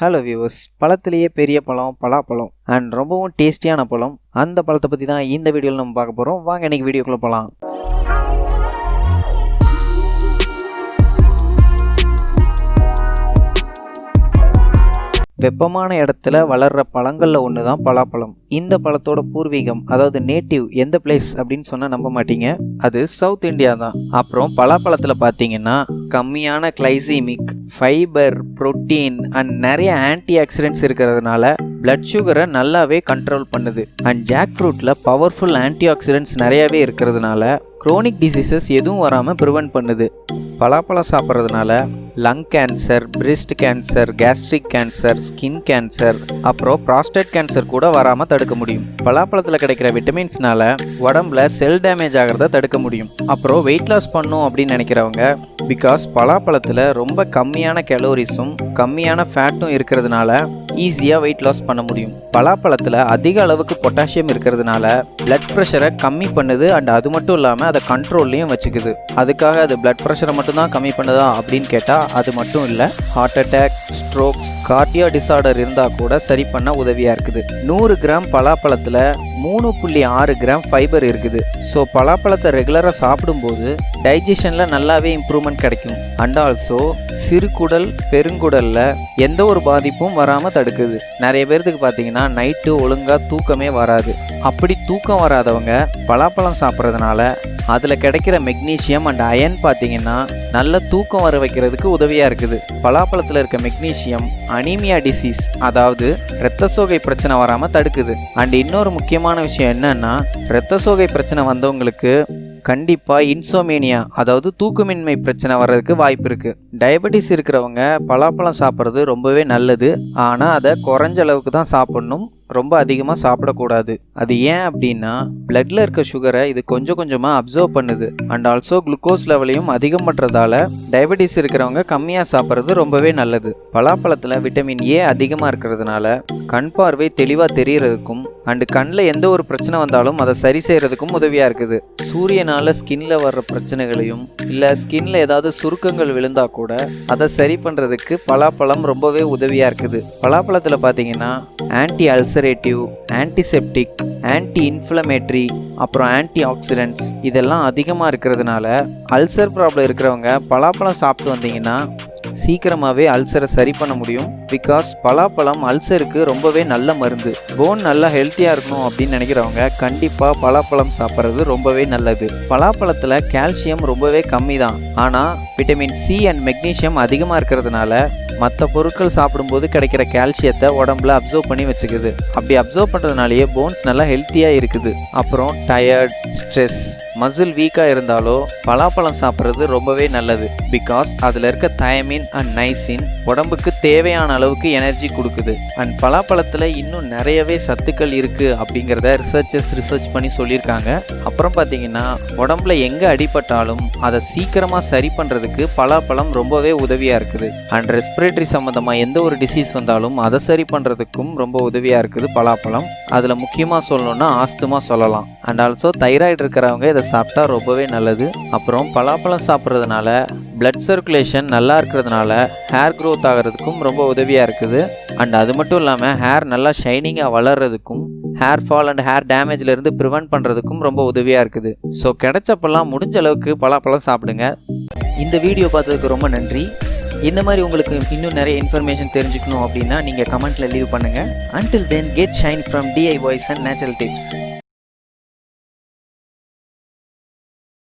Hello viewers, பழத்திலேயே பெரிய பழம் பலாப்பழம் அண்ட் ரொம்பவும் டேஸ்டியான பழம். அந்த பழத்தை பற்றி தான் இந்த வீடியோவில் நம்ம பார்க்க போகிறோம். வாங்க இன்னைக்கு வீடியோக்குள்ளே போகலாம். வெப்பமான இடத்துல வளர்கிற பழங்களில் ஒன்று தான் பலாப்பழம். இந்த பழத்தோட பூர்வீகம், அதாவது நேட்டிவ் எந்த பிளேஸ் அப்படின்னு சொன்னால் நம்ப மாட்டீங்க, அது சவுத் இந்தியா தான். அப்புறம் பலாப்பழத்தில் பார்த்தீங்கன்னா கம்மியான கிளைசிமிக், ஃபைபர், புரோட்டீன் அண்ட் நிறைய ஆன்டி ஆக்சிடென்ட்ஸ் இருக்கிறதுனால பிளட் சுகரை நல்லாவே கண்ட்ரோல் பண்ணுது. அண்ட் ஜாக்ஃப்ரூட்டில் பவர்ஃபுல் ஆன்டி ஆக்சிடென்ட்ஸ் நிறையாவே இருக்கிறதுனால குரோனிக் டிசீசஸ் எதுவும் வராமல் ப்ரிவென்ட் பண்ணுது. பலாப்பழம் சாப்பிட்றதுனால lung cancer, breast cancer, gastric cancer, skin cancer, அப்புறம் ப்ராஸ்டேட் கேன்சர் கூட வராமல் தடுக்க முடியும். பலாப்பழத்தில் கிடைக்கிற விட்டமின்ஸ்னால உடம்புல செல் டேமேஜ் ஆகிறத தடுக்க முடியும். அப்புறம் வெயிட் லாஸ் பண்ணும் அப்படின்னு நினைக்கிறவங்க, பிகாஸ் பலாப்பழத்தில் ரொம்ப கம்மியான கேலோரிஸும் கம்மியான ஃபேட்டும் இருக்கிறதுனால ஈஸியாக வெயிட் லாஸ் பண்ண முடியும். பலாப்பழத்தில் அதிக அளவுக்கு பொட்டாசியம் இருக்கிறதுனால பிளட் ப்ரெஷரை கம்மி பண்ணுது. அண்ட் அது மட்டும் இல்லாமல் அதை கண்ட்ரோல்லையும் வச்சுக்குது. அதுக்காக அது பிளட் ப்ரெஷரை மட்டும்தான் கம்மி பண்ணுதா அப்படின்னு கேட்டால் அது மட்டும் இல்லை. Heart attack, strokes, cardio disorder இருந்தால் கூட சரி பண்ண உதவியாக இருக்குது. 100 கிராம் பலாப்பழத்தில் 3.6 கிராம் ஃபைபர் இருக்குது. ஸோ பலாப்பழத்தை ரெகுலராக சாப்பிடும்போது டைஜஷனில் நல்லாவே இம்ப்ரூவ்மெண்ட் கிடைக்கும். அண்ட் ஆல்சோ சிறுகுடல், பெருங்குடலில் எந்த ஒரு பாதிப்பும் வராமல் தடுக்குது. நிறைய பேர்த்துக்கு பார்த்தீங்கன்னா நைட்டு ஒழுங்காக தூக்கமே வராது. அப்படி தூக்கம் வராதவங்க பலாப்பழம் சாப்பிட்றதுனால அதில் கிடைக்கிற மெக்னீஷியம் அண்ட் அயன் பார்த்தீங்கன்னா நல்ல தூக்கம் வர வைக்கிறதுக்கு உதவியாக இருக்குது. பலாப்பழத்தில் இருக்க மெக்னீஷியம் அனீமியா டிசீஸ், அதாவது இரத்த சோகை பிரச்சனை வராமல் தடுக்குது. அண்ட் இன்னொரு முக்கியமான விஷயம் என்னன்னா, இரத்த சோகை பிரச்சனை வந்தவங்களுக்கு கண்டிப்பாக இன்சோமேனியா, அதாவது தூக்கமின்மை பிரச்சனை வர்றதுக்கு வாய்ப்பு இருக்குது. டயபெட்டிஸ் இருக்கிறவங்க பலாப்பழம் சாப்பிட்றது ரொம்பவே நல்லது. ஆனால் அதை குறைஞ்ச அளவுக்கு தான் சாப்பிடணும், ரொம்ப அதிகமாக சாப்பிடக்கூடாது. அது ஏன் அப்படின்னா பிளட்ல இருக்க சுகரை இது கொஞ்சம் கொஞ்சமாக அப்சர்வ் பண்ணுது. அண்ட் ஆல்சோ குளுக்கோஸ் லெவலையும் அதிகம் பண்ணுறதால டயபெட்டிஸ் இருக்கிறவங்க கம்மியாக சாப்பிட்றது ரொம்பவே நல்லது. பலாப்பழத்தில் விட்டமின் ஏ அதிகமாக இருக்கிறதுனால கண் பார்வை தெளிவாக தெரியறதுக்கும் அண்டு கண்ணில் எந்த ஒரு பிரச்சனை வந்தாலும் அதை சரி செய்கிறதுக்கும் உதவியாக இருக்குது. சூரியனால் ஸ்கின்ல வர்ற பிரச்சனைகளையும் இல்லை ஸ்கின்ல ஏதாவது சுருக்கங்கள் விழுந்தா கூட அதை சரி பண்ணுறதுக்கு பலாப்பழம் ரொம்பவே உதவியாக இருக்குது. பலாப்பழத்தில் பார்த்தீங்கன்னா anti ulcerative, antiseptic, anti inflammatory, அப்புறம் ஆன்டி ஆக்சிடென்ட்ஸ் இதெல்லாம் அதிகமாக இருக்கிறதுனால அல்சர் ப்ராப்ளம் இருக்கிறவங்க பலாப்பழம் சாப்பிட்டு வந்தீங்கன்னா சீக்கிரமாகவே அல்சரை சரி பண்ண முடியும். பிகாஸ் பலாப்பழம் அல்சருக்கு ரொம்பவே நல்ல மருந்து. போன் நல்லா ஹெல்த்தியாக இருக்கணும் அப்படின்னு நினைக்கிறவங்க கண்டிப்பாக பலாப்பழம் சாப்பிட்றது ரொம்பவே நல்லது. பலாப்பழத்தில் கால்சியம் ரொம்பவே கம்மி தான். ஆனால் விட்டமின் சி அண்ட் மெக்னீஷியம் அதிகமாக இருக்கிறதுனால மற்ற பொருட்கள் சாப்பிடும்போது கிடைக்கிற கால்சியத்தை உடம்புல அப்சர்வ் பண்ணி வச்சுக்குது. அப்படி அப்சர்வ் பண்ணுறதுனாலேயே போன்ஸ் நல்லா ஹெல்த்தியாக இருக்குது. அப்புறம் டயர்ட், ஸ்ட்ரெஸ், மசில் வீக்காக இருந்தாலோ பலாப்பழம் சாப்பிட்றது ரொம்பவே நல்லது. பிகாஸ் அதில் இருக்க தயமின் அண்ட் நைசின் உடம்புக்கு தேவையான அளவுக்கு எனர்ஜி கொடுக்குது. அண்ட் பலாப்பழத்தில் இன்னும் நிறையவே சத்துக்கள் இருக்குது அப்படிங்கிறத ரிசர்ச் பண்ணி சொல்லியிருக்காங்க. அப்புறம் பார்த்தீங்கன்னா உடம்புல எங்கே அடிபட்டாலும் அதை சீக்கிரமாக சரி பண்ணுறதுக்கு பலாப்பழம் ரொம்பவே உதவியாக இருக்குது. அண்ட் ரெஸ்பிரேட்டரி சம்மந்தமாக எந்த ஒரு டிசீஸ் வந்தாலும் அதை சரி பண்ணுறதுக்கும் ரொம்ப உதவியாக இருக்குது பலாப்பழம். அதில் முக்கியமாக சொல்லணும்னா ஆஸ்துமா சொல்லலாம். அண்ட் ஆல்சோ தைராய்டு இருக்கிறவங்க இதை சாப்பிட்டா ரொம்பவே நல்லது. அப்புறம் பலாப்பழம் சாப்பிட்றதுனால பிளட் சர்க்குலேஷன் நல்லா இருக்கிறதுனால ஹேர் க்ரோத் ஆகிறதுக்கும் ரொம்ப உதவியாக இருக்குது. அண்ட் அது மட்டும் இல்லாமல் ஹேர் நல்லா ஷைனிங்காக வளர்கிறதுக்கும் ஹேர் ஃபால் அண்ட் ஹேர் டேமேஜ்லேருந்து ப்ரிவென்ட் பண்ணுறதுக்கும் ரொம்ப உதவியாக இருக்குது. ஸோ கிடைச்சப்பெல்லாம் முடிஞ்ச அளவுக்கு பலாப்பழம் சாப்பிடுங்க. இந்த வீடியோ பார்த்ததுக்கு ரொம்ப நன்றி. இந்த மாதிரி உங்களுக்கு இன்னும் நிறைய இன்ஃபர்மேஷன் தெரிஞ்சுக்கணும் அப்படின்னா நீங்கள் கமெண்ட்டில் லீவ் பண்ணுங்கள். Until then, get shine from DIYs and natural tips.